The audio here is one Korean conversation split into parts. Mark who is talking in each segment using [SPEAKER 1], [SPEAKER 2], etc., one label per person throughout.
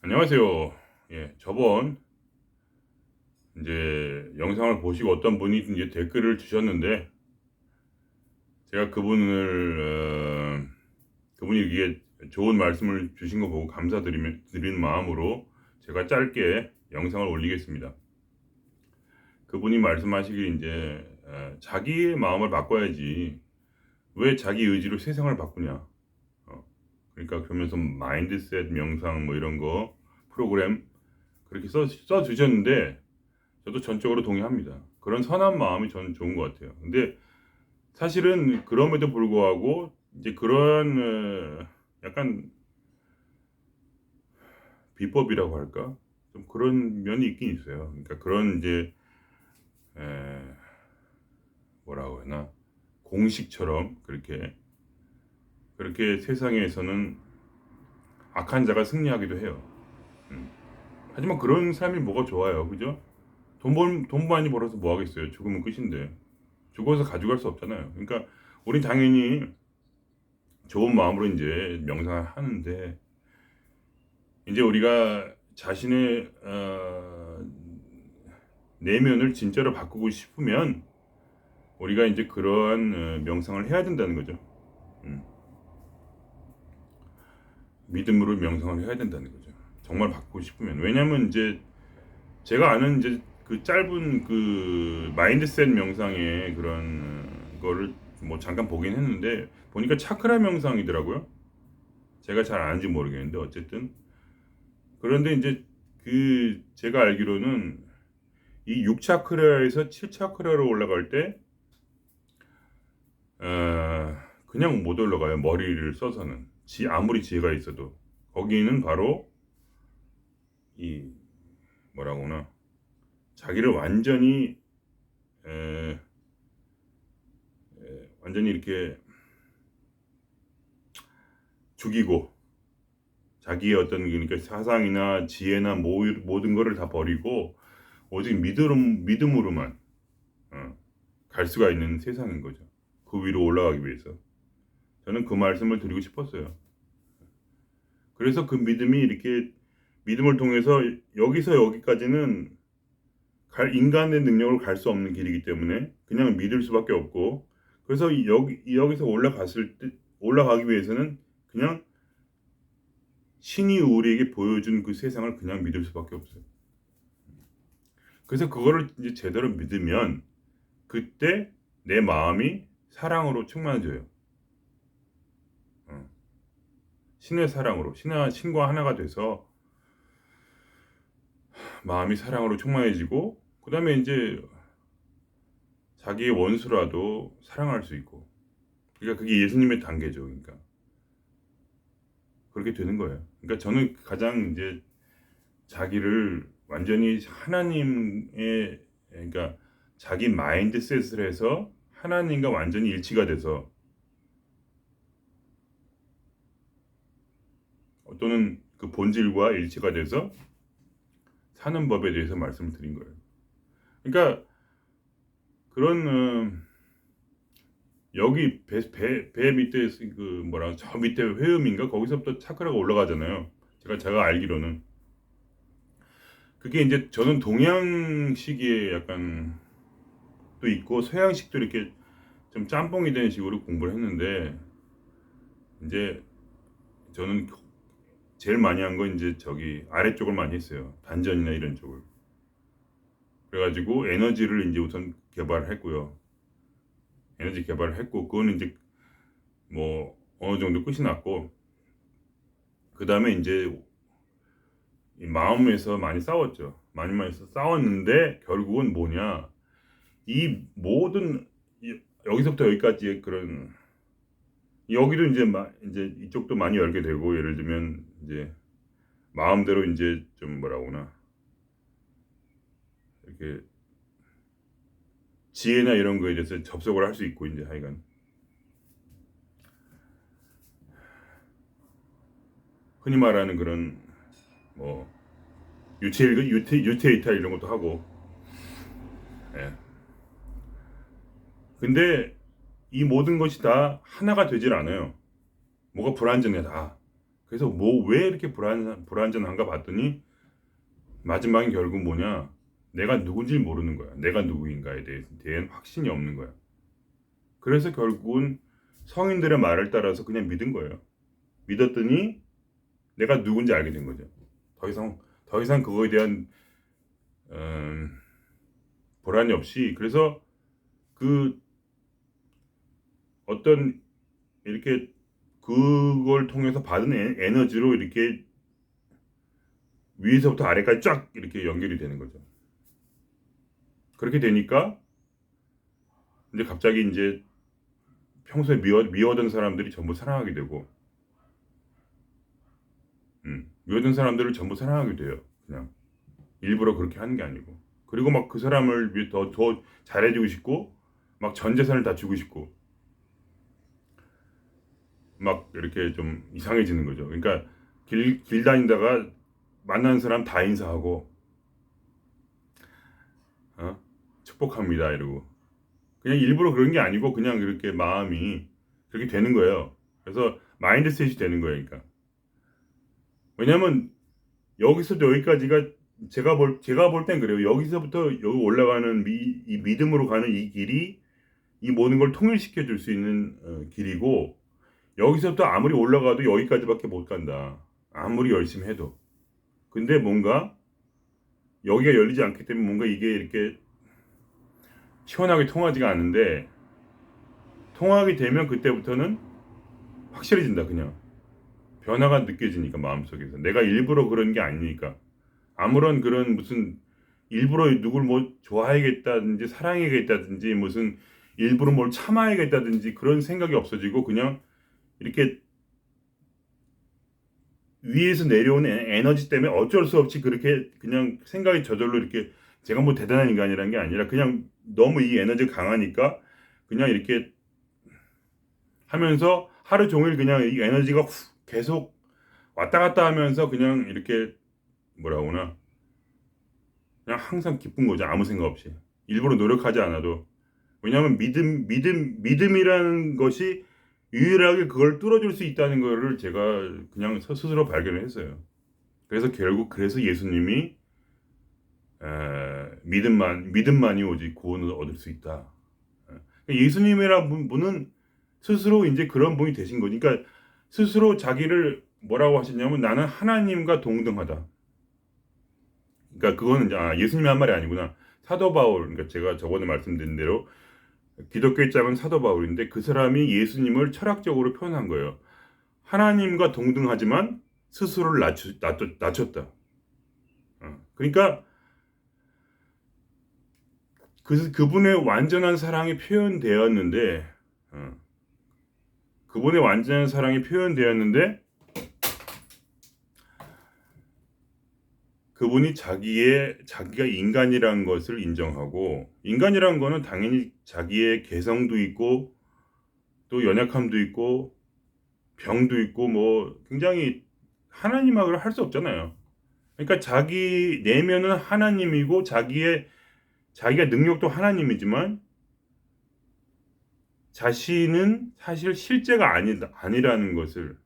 [SPEAKER 1] 안녕하세요. 저번 영상을 보시고 어떤 분이 이제 댓글을 주셨는데 제가 그분이 이게 좋은 말씀을 주신 거 보고 드리는 마음으로 제가 짧게 영상을 올리겠습니다. 그분이 말씀하시길 자기의 마음을 바꿔야지 왜 자기 의지로 세상을 바꾸냐. 그러니까 그러면서 마인드셋 명상 뭐 이런 거 프로그램 그렇게 써 주셨는데 저도 전적으로 동의합니다. 그런 선한 마음이 저는 좋은 것 같아요. 근데 사실은 그럼에도 불구하고 이제 그러한 약간 비법이라고 할까? 좀 그런 면이 있긴 있어요. 그러니까 그런 에, 뭐라고 하나 공식처럼 그렇게 세상에서는 악한 자가 승리하기도 해요. 음. 하지만 그런 삶이 뭐가 좋아요, 그죠? 돈 많이 벌어서 뭐 하겠어요? 죽으면 끝인데. 죽어서 가져갈 수 없잖아요. 그러니까 우린 당연히 좋은 마음으로 이제 명상을 하는데 이제 우리가 자신의 내면을 진짜로 바꾸고 싶으면 우리가 이제 그러한 명상을 해야 된다는 거죠. 음, 믿음으로 명상을 해야 된다는 거죠. 정말 바꾸고 싶으면. 왜냐면 이제 제가 아는 이제 그 짧은 그 마인드셋 명상의 그런 거를 뭐 잠깐 보긴 했는데 보니까 차크라 명상이더라고요. 제가 잘 아는지 모르겠는데 어쨌든 그런데 이제 그 제가 알기로는 이 6차크라에서 7차크라로 올라갈 때 그냥 못 올라가요. 머리를 써서는 아무리 지혜가 있어도 거기는 바로 이 뭐라고나 자기를 에, 완전히 이렇게 죽이고 자기의 어떤 그러니까 사상이나 지혜나 모든 거를 다 버리고 오직 믿음으로만 갈 수가 있는 세상인 거죠. 그 위로 올라가기 위해서. 저는 그 말씀을 드리고 싶었어요. 그래서 그 믿음이 이렇게 믿음을 통해서 여기서 여기까지는 인간의 능력으로 갈 수 없는 길이기 때문에 그냥 믿을 수밖에 없고 그래서 여기서 올라가기 위해서는 그냥 신이 우리에게 보여준 그 세상을 그냥 믿을 수밖에 없어요. 그래서 그거를 이제 제대로 믿으면 그때 내 마음이 사랑으로 충만해져요. 어. 신의 사랑으로 신과 하나가 돼서 마음이 사랑으로 충만해지고 그다음에 이제 자기의 원수라도 사랑할 수 있고 그러니까 그게 예수님의 단계죠. 그러니까 그렇게 되는 거예요. 그러니까 저는 가장 이제 자기를 완전히 하나님의 그러니까 자기 마인드셋을 해서 하나님과 완전히 일치가 돼서 또는 그 본질과 일치가 돼서 사는 법에 대해서 말씀을 드린 거예요. 그러니까 그런 여기 배 밑에 그 뭐라 저 밑에 회음인가 거기서부터 차크라가 올라가잖아요. 제가 알기로는 그게 이제 저는 동양식의 약간 또 있고 서양식도 이렇게 좀 짬뽕이 되는 식으로 공부를 했는데 이제 저는 제일 많이 한 건 이제 저기 아래쪽을 많이 했어요. 단전이나 이런 쪽을. 그래가지고 에너지를 이제 우선 개발을 했고요. 에너지 개발을 했고 그거는 이제 뭐 어느 정도 끝이 났고 그 다음에 이제 이 마음에서 많이 싸웠죠. 많이 싸웠는데 결국은 뭐냐 이 모든 여기서부터 여기까지의 그런 여기도 이제 이쪽도 많이 열게 되고 예를 들면 이제 마음대로 이제 좀 뭐라고나 이렇게 지혜나 이런 거에 대해서 접속을 할 수 있고 이제 하여간 흔히 말하는 그런 뭐 유체 이탈 이런 것도 하고 예. 근데 이 모든 것이 다 하나가 되질 않아요. 뭐가 불완전해 다. 그래서 뭐 왜 이렇게 불완전한가 봤더니 마지막엔 결국 뭐냐, 내가 누군지 모르는 거야. 내가 누구인가에 대한 확신이 없는 거야. 그래서 결국은 성인들의 말을 따라서 그냥 믿은 거예요. 믿었더니 내가 누군지 알게 된 거죠. 더 이상 그거에 대한 불안이 없이. 그래서 그 어떤 이렇게 그걸 통해서 받은 에너지로 이렇게 위에서부터 아래까지 쫙 이렇게 연결이 되는 거죠. 그렇게 되니까 이제 갑자기 이제 평소에 미워던 사람들이 전부 사랑하게 되고, 미워던 사람들을 전부 사랑하게 돼요. 그냥 일부러 그렇게 하는 게 아니고. 그리고 막 그 사람을 위해 더 잘해주고 싶고, 막 전 재산을 다 주고 싶고, 막 이렇게 좀 이상해지는 거죠. 그러니까 길 다니다가 만나는 사람 다 인사하고, 축복합니다 이러고, 그냥 일부러 그런 게 아니고 그냥 그렇게 마음이 그렇게 되는 거예요. 그래서 마인드셋이 되는 거예요. 그러니까 왜냐면 여기서부터 여기까지가 제가 볼 땐 그래요. 여기서부터 여기 올라가는 이 믿음으로 가는 이 길이 이 모든 걸 통일시켜 줄 수 있는 길이고, 여기서부터 아무리 올라가도 여기까지밖에 못 간다. 아무리 열심히 해도. 근데 뭔가 여기가 열리지 않기 때문에 뭔가 이게 이렇게 시원하게 통하지가 않는데, 통하게 되면 그때부터는 확실해진다. 그냥 변화가 느껴지니까, 마음속에서 내가 일부러 그런 게 아니니까. 아무런 그런 무슨 일부러 누굴 뭐 좋아해야겠다든지 사랑해야겠다든지 무슨 일부러 뭘 참아야겠다든지 그런 생각이 없어지고, 그냥 이렇게 위에서 내려오는 에너지 때문에 어쩔 수 없이 그렇게 그냥 생각이 저절로 이렇게, 제가 뭐 대단한 인간이라는 게 아니라 그냥 너무 이 에너지가 강하니까 그냥 이렇게 하면서 하루 종일 그냥 이 에너지가 계속 왔다 갔다 하면서 그냥 이렇게 뭐라고 하나, 그냥 항상 기쁜 거죠. 아무 생각 없이. 일부러 노력하지 않아도. 왜냐하면 믿음이라는 것이 유일하게 그걸 뚫어줄 수 있다는 거를 제가 그냥 스스로 발견을 했어요. 그래서 결국 그래서 예수님이 믿음만이 오직 구원을 얻을 수 있다. 예수님이란 분은 스스로 이제 그런 분이 되신 거니까, 그러니까 스스로 자기를 뭐라고 하셨냐면 나는 하나님과 동등하다. 그러니까 그거는 이제 예수님이 한 말이 아니구나. 사도 바울, 그러니까 제가 저번에 말씀드린 대로 기독교 입장은 사도 바울인데, 그 사람이 예수님을 철학적으로 표현한 거예요. 하나님과 동등하지만 스스로를 낮췄다. 그러니까 그분의 완전한 사랑이 표현되었는데, 그분의 완전한 사랑이 표현되었는데, 그분이 자기가 인간이라는 것을 인정하고, 인간이라는 거는 당연히 자기의 개성도 있고 또 연약함도 있고 병도 있고 뭐 굉장히 하나님하고는 할 수 없잖아요. 그러니까 자기 내면은 하나님이고 자기가 능력도 하나님이지만 자신은 사실 실제가 아니라는 것을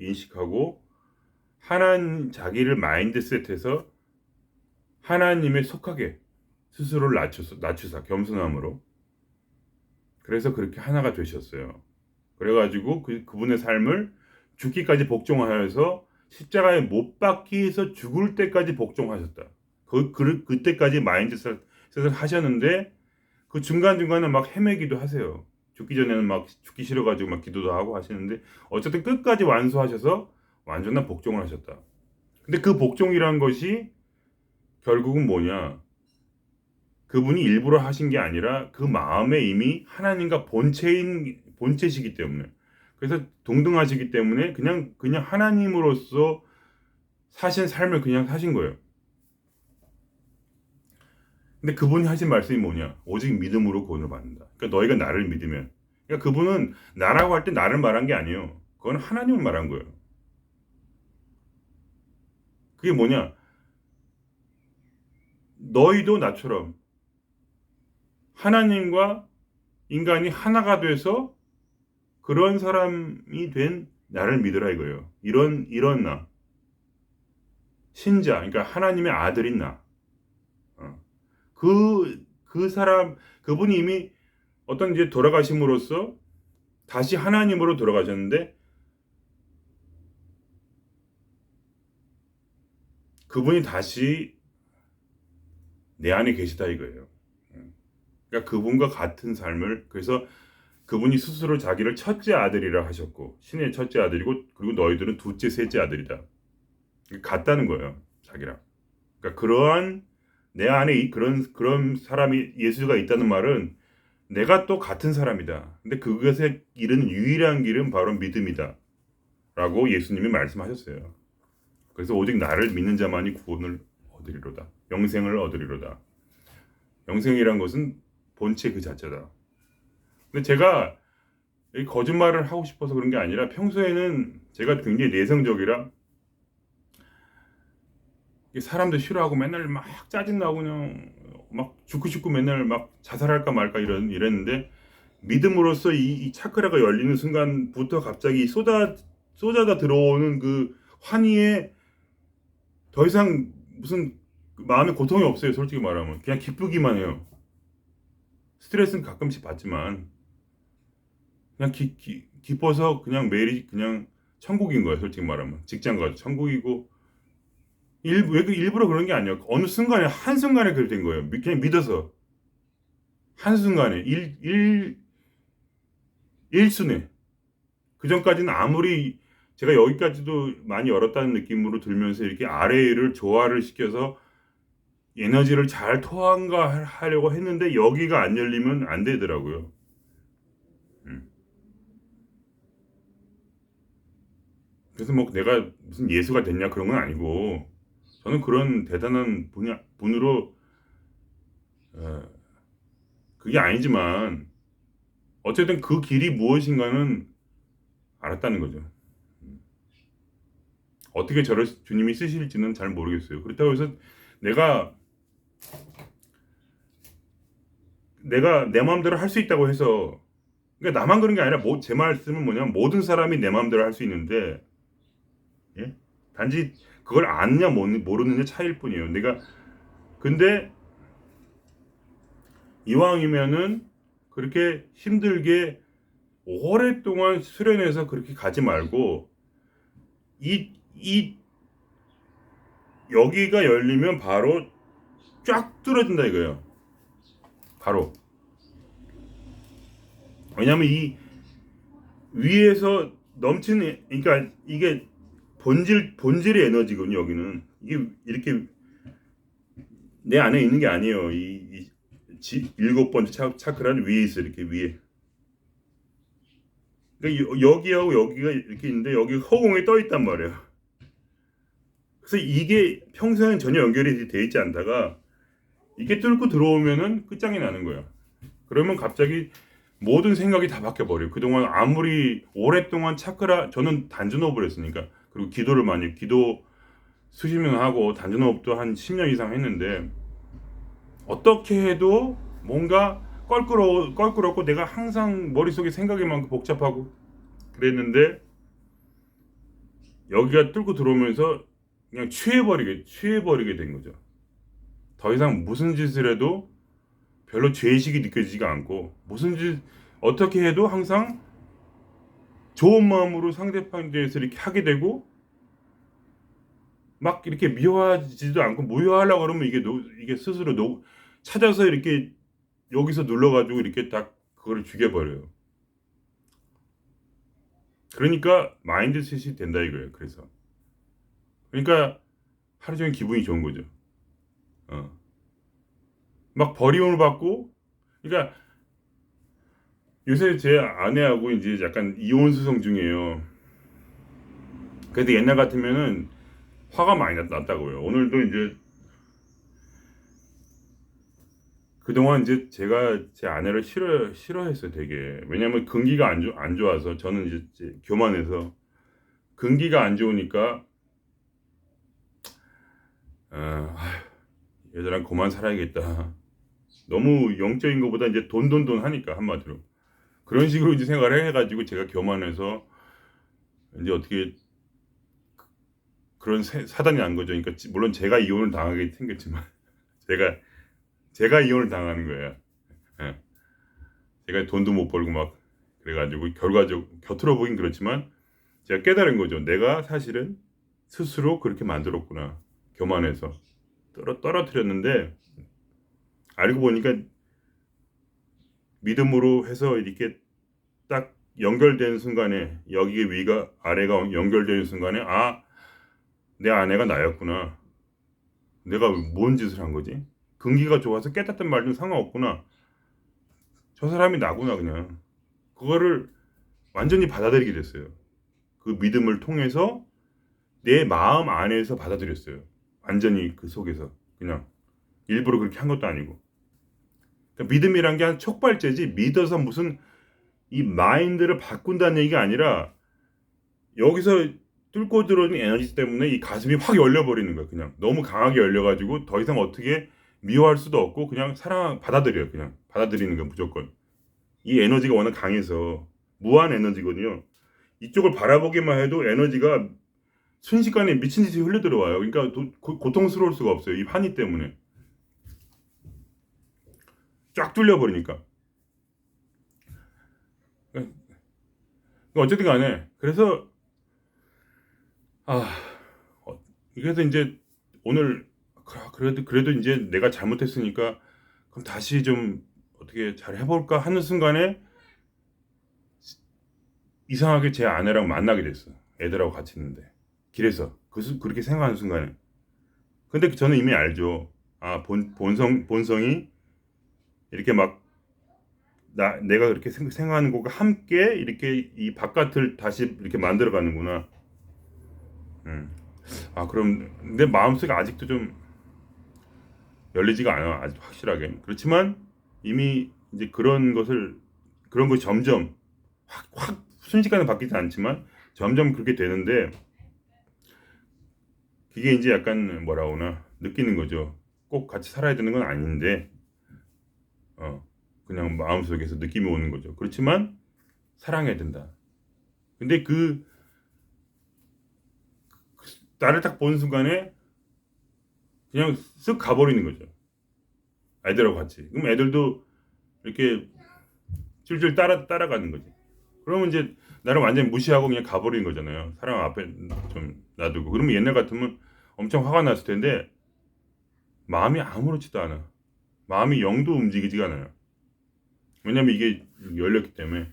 [SPEAKER 1] 인식하고, 자기를 마인드셋해서 하나님에 속하게 스스로를 낮추사 겸손함으로. 그래서 그렇게 하나가 되셨어요. 그래가지고 그분의 삶을 죽기까지 복종하여서 십자가에 못 박히해서 죽을 때까지 복종하셨다. 그때까지 마인드셋을 하셨는데, 그 중간중간에 막 헤매기도 하세요. 죽기 전에는 막 죽기 싫어가지고 막 기도도 하고 하시는데, 어쨌든 끝까지 완수하셔서 완전한 복종을 하셨다. 근데 그 복종이란 것이 결국은 뭐냐? 그분이 일부러 하신 게 아니라 그 마음에 이미 하나님과 본체시기 때문에, 그래서 동등하시기 때문에 그냥 하나님으로서 사신 삶을 그냥 사신 거예요. 근데 그분이 하신 말씀이 뭐냐? 오직 믿음으로 구원을 받는다. 그러니까 너희가 나를 믿으면. 그러니까 그분은 나라고 할 때 나를 말한 게 아니에요. 그건 하나님을 말한 거예요. 그게 뭐냐? 너희도 나처럼 하나님과 인간이 하나가 돼서 그런 사람이 된 나를 믿으라 이거예요. 이런 나 신자, 그러니까 하나님의 아들인 나. 그 사람 그분이 이미 어떤 이제 돌아가심으로써 다시 하나님으로 돌아가셨는데 그분이 다시 내 안에 계시다 이거예요. 그러니까 그분과 같은 삶을 그래서 그분이 스스로 자기를 첫째 아들이라 하셨고 신의 첫째 아들이고 그리고 너희들은 둘째 셋째 아들이다. 같다는 거예요. 자기랑. 그러니까 그러한 내 안에 그런 사람이 예수가 있다는 말은 내가 또 같은 사람이다. 근데 그것에 이르는 유일한 길은 바로 믿음이다. 라고 예수님이 말씀하셨어요. 그래서 오직 나를 믿는 자만이 구원을 얻으리로다. 영생을 얻으리로다. 영생이란 것은 본체 그 자체다. 근데 제가 거짓말을 하고 싶어서 그런 게 아니라 평소에는 제가 굉장히 내성적이라 사람들 싫어하고 맨날 막 짜증나고 그냥 막 죽고 싶고 맨날 막 자살할까 말까 이랬는데 믿음으로써 이 차크라가 열리는 순간부터 갑자기 쏟아져 들어오는 그 환희에 더 이상 무슨 마음의 고통이 없어요. 솔직히 말하면 그냥 기쁘기만 해요. 스트레스는 가끔씩 받지만 그냥 기뻐서 그냥 매일이 그냥 천국인 거예요. 솔직히 말하면 직장 가도 천국이고 일부러 그런 게 아니에요. 어느 순간에 한순간에 그렇게 된 거예요. 그냥 믿어서 한순간에 일순에 그 전까지는 아무리 제가 여기까지도 많이 열었다는 느낌으로 들면서 이렇게 아래를 조화를 시켜서 에너지를 잘 토한가 하려고 했는데 여기가 안 열리면 안 되더라고요. 음. 그래서 뭐 내가 무슨 예수가 됐냐 그런 건 아니고 저는 그런 대단한 분으로 어, 그게 아니지만 어쨌든 그 길이 무엇인가는 알았다는 거죠. 어떻게 저를 주님이 쓰실지는 잘 모르겠어요. 그렇다고 해서 내가 내 마음대로 할 수 있다고 해서 그러니까 나만 그런 게 아니라 제 말씀은 뭐냐면 모든 사람이 내 마음대로 할 수 있는데 예? 단지 그걸 아느냐 모르느냐 차이일 뿐이에요. 근데 이왕이면은 그렇게 힘들게 오랫동안 수련해서 그렇게 가지 말고 이 여기가 열리면 바로 쫙 뚫어진다 이거예요. 바로. 왜냐면 이 위에서 넘치는 그러니까 이게 본질의 에너지거든요. 여기는 이게 이렇게 내 안에 있는 게 아니에요. 일곱 번째 차크라는 위에 있어 이렇게 위에. 그러니까 여기하고 여기가 이렇게 있는데 여기 허공에 떠 있단 말이에요. 그래서 이게 평소에는 전혀 연결이 돼 있지 않다가 이게 뚫고 들어오면은 끝장이 나는 거야. 그러면 갑자기 모든 생각이 다 바뀌어 버려요. 그동안 아무리 오랫동안 저는 단전호흡을 했으니까 그리고 기도 수십 년 하고 단전호흡도 한 10년 이상 했는데 어떻게 해도 뭔가 껄끄럽고 내가 항상 머릿속에 생각이 많고 복잡하고 그랬는데 여기가 뚫고 들어오면서 그냥 취해버리게 된 거죠. 더 이상 무슨 짓을 해도 별로 죄의식이 느껴지지가 않고 어떻게 해도 항상 좋은 마음으로 상대방에 대해서 이렇게 하게 되고 막 이렇게 미워하지도 않고 무효하려고 그러면 이게 스스로 찾아서 이렇게 여기서 눌러가지고 이렇게 딱 그거를 죽여버려요. 그러니까 마인드셋이 된다 이거예요. 그러니까 하루 종일 기분이 좋은 거죠. 어. 막 버림을 받고 그러니까 요새 제 아내하고 이제 약간 이혼 소송 중이에요. 그래도 옛날 같으면은 화가 많이 났다고요. 오늘도 이제 그동안 이제 제가 제 아내를 싫어했어요, 되게. 왜냐면 근기가 안 좋아서 저는 이제 교만해서 근기가 안 좋으니까 여자랑 그만 살아야겠다. 너무 영적인 것보다 이제 돈 하니까 한마디로. 그런 식으로 이제 생각을 해가지고 제가 교만해서 이제 어떻게 그런 사단이 난 거죠. 그러니까 물론 제가 이혼을 당하게 생겼지만 제가 이혼을 당하는 거예요. 예. 제가 돈도 못 벌고 막 그래가지고 결과적 겉으로 보긴 그렇지만 제가 깨달은 거죠. 내가 사실은 스스로 그렇게 만들었구나. 교만해서 떨어뜨렸는데 알고 보니까 믿음으로 해서 이렇게 딱 연결되는 순간에 여기 위가 아래가 연결되는 순간에 아, 내 아내가 나였구나. 내가 뭔 짓을 한 거지? 근기가 좋아서 깨닫던 말 좀 상관없구나. 저 사람이 나구나 그냥. 그거를 완전히 받아들이게 됐어요. 그 믿음을 통해서 내 마음 안에서 받아들였어요. 완전히 그 속에서 그냥 일부러 그렇게 한 것도 아니고. 그러니까 믿음이란 게 한 촉발제지 믿어서 무슨 이 마인드를 바꾼다는 얘기가 아니라 여기서 뚫고 들어오는 에너지 때문에 이 가슴이 확 열려버리는 거야. 그냥 너무 강하게 열려가지고 더 이상 어떻게 미워할 수도 없고 그냥 받아들여요. 그냥 받아들이는 거 무조건. 이 에너지가 워낙 강해서 무한 에너지거든요. 이쪽을 바라보기만 해도 에너지가 순식간에 미친 듯이 흘러 들어와요. 그러니까 고통스러울 수가 없어요. 이 환희 때문에 쫙 뚫려 버리니까. 어쨌든 간에 그래서 아 그래서 이제 오늘 그래도 이제 내가 잘못했으니까 그럼 다시 좀 어떻게 잘 해볼까 하는 순간에 이상하게 제 아내랑 만나게 됐어. 애들하고 같이 있는데 길에서 그렇게 생각하는 순간에. 근데 저는 이미 알죠. 아 본성이 이렇게 막 내가 그렇게 생각하는 것과 함께 이렇게 이 바깥을 다시 이렇게 만들어 가는구나. 아 그럼 내 마음속에 아직도 좀 열리지가 않아. 아직 확실하게. 그렇지만 이미 이제 그런 것이 점점 확 순식간에 바뀌지 않지만 점점 그렇게 되는데 그게 이제 약간 뭐라 하나 느끼는 거죠. 꼭 같이 살아야 되는 건 아닌데 그냥 마음속에서 느낌이 오는 거죠. 그렇지만 사랑해야 된다. 근데 나를 딱 보는 순간에 그냥 쓱 가버리는 거죠. 애들하고 같이. 그럼 애들도 이렇게 줄줄 따라가는 거지. 그러면 이제 나를 완전히 무시하고 그냥 가버리는 거잖아요. 사랑 앞에 좀 놔두고. 그러면 옛날 같으면 엄청 화가 났을 텐데 마음이 아무렇지도 않아. 마음이 영도 움직이지가 않아요. 왜냐면 이게 열렸기 때문에.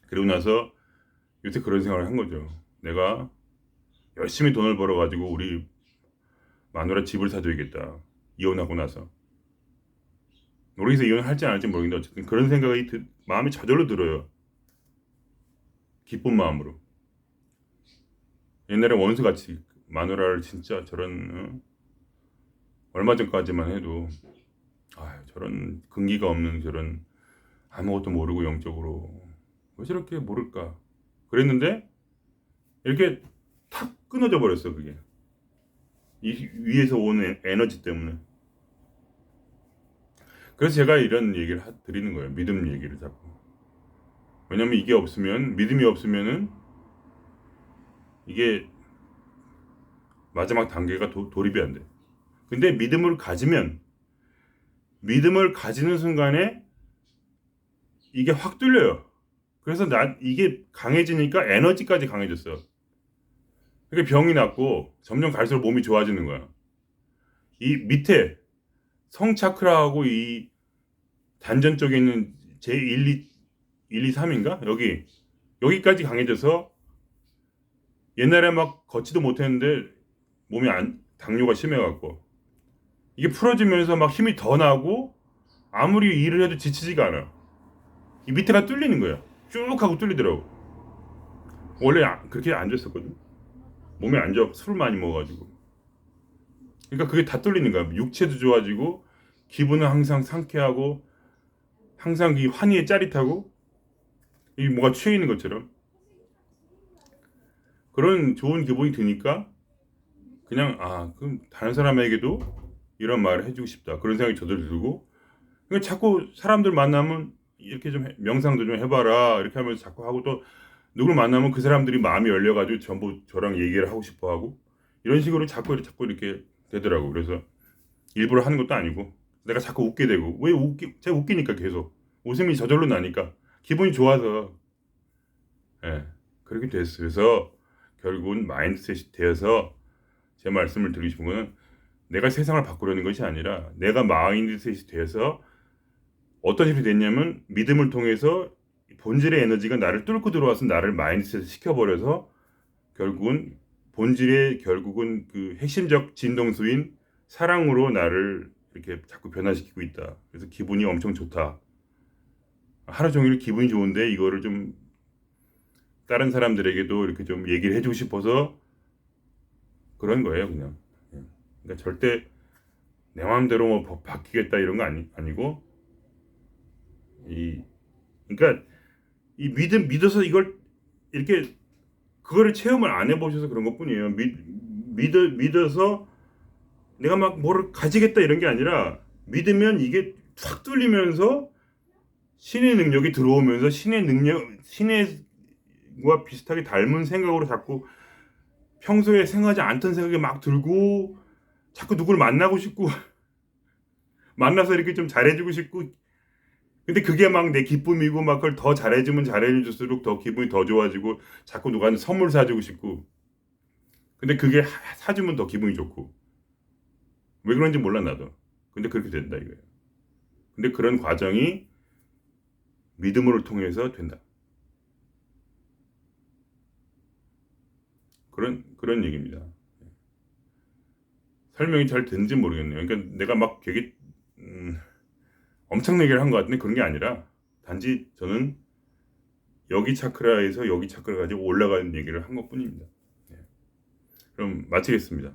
[SPEAKER 1] 그러고 나서 요새 그런 생각을 한 거죠. 내가 열심히 돈을 벌어가지고 우리 마누라 집을 사줘야겠다. 이혼하고 나서. 모르겠어 이혼할지 안 할지 모르겠는데 어쨌든 그런 생각이 마음이 저절로 들어요. 기쁜 마음으로. 옛날에 원수같이 마누라를 진짜 저런 얼마 전까지만 해도 저런 근기가 없는 저런 아무것도 모르고 영적으로 왜 저렇게 모를까 그랬는데 이렇게 탁 끊어져 버렸어 그게 이 위에서 오는 에너지 때문에. 그래서 제가 이런 얘기를 드리는 거예요. 믿음 얘기를 자꾸. 왜냐면 이게 없으면 믿음이 없으면은 이게 마지막 단계가 돌입이 안 돼. 근데 믿음을 가지는 순간에 이게 확 뚫려요. 그래서 이게 강해지니까 에너지까지 강해졌어요. 그러니까 병이 낫고 점점 갈수록 몸이 좋아지는 거야. 이 밑에 성차크라하고 이 단전 쪽에 있는 제1, 2, 1, 2, 3인가? 여기까지 강해져서 옛날에 막 걷지도 못했는데 몸이 당뇨가 심해갖고 이게 풀어지면서 막 힘이 더 나고 아무리 일을 해도 지치지가 않아. 이 밑에가 뚫리는 거야. 쭉 하고 뚫리더라고. 원래 그렇게 안 좋았었거든. 몸이 안 좋아 술 많이 먹어가지고. 그러니까 그게 다 뚫리는 거야. 육체도 좋아지고 기분은 항상 상쾌하고 항상 이 환희에 짜릿하고 이 뭐가 취해 있는 것처럼 그런 좋은 기분이 드니까 그냥 그럼 다른 사람에게도 이런 말을 해주고 싶다 그런 생각이 저절로 들고 그러니까 자꾸 사람들 만나면 이렇게 좀 명상도 좀 해봐라 이렇게 하면서 자꾸 하고 또 누구를 만나면 그 사람들이 마음이 열려가지고 전부 저랑 얘기를 하고 싶어하고 이런 식으로 자꾸 이렇게 되더라고. 그래서 일부러 하는 것도 아니고 내가 자꾸 웃게 되고 왜 제가 웃기니까 계속 웃음이 저절로 나니까 기분이 좋아서 예, 그렇게 됐어요. 그래서 결국은 마인드셋이 되어서 제 말씀을 드리고 싶은 거는 내가 세상을 바꾸려는 것이 아니라 내가 마인드셋이 되어서 어떤 일이 됐냐면 믿음을 통해서 본질의 에너지가 나를 뚫고 들어와서 나를 마인드셋을 시켜버려서 결국은 본질의 결국은 그 핵심적 진동수인 사랑으로 나를 이렇게 자꾸 변화시키고 있다. 그래서 기분이 엄청 좋다. 하루 종일 기분이 좋은데 이거를 좀 다른 사람들에게도 이렇게 좀 얘기를 해주고 싶어서 그런 거예요, 그냥. 그러니까 절대 내 마음대로 뭐 바뀌겠다 이런 거 아니고 이 그러니까 이 믿어서 이걸 이렇게 그거를 체험을 안 해보셔서 그런 것뿐이에요. 믿어서 내가 막 뭐를 가지겠다 이런 게 아니라 믿으면 이게 탁 뚫리면서 신의 능력이 들어오면서 신의과 비슷하게 닮은 생각으로 자꾸 평소에 생각하지 않던 생각이 막 들고 자꾸 누구를 만나고 싶고 만나서 이렇게 좀 잘해주고 싶고 근데 그게 막 내 기쁨이고 막 그걸 더 잘해주면 잘해줄수록 더 기분이 더 좋아지고 자꾸 누구한테 선물 사주고 싶고 근데 그게 사주면 더 기분이 좋고 왜 그런지 몰라 나도. 근데 그렇게 된다 이거예요. 근데 그런 과정이 믿음을 통해서 된다. 그런 얘기입니다. 설명이 잘 되는지 모르겠네요. 그러니까 내가 막 되게 엄청나게 한 것 같은데 그런 게 아니라 단지 저는 여기 차크라에서 여기 차크라 가지고 올라가는 얘기를 한 것뿐입니다. 그럼 마치겠습니다.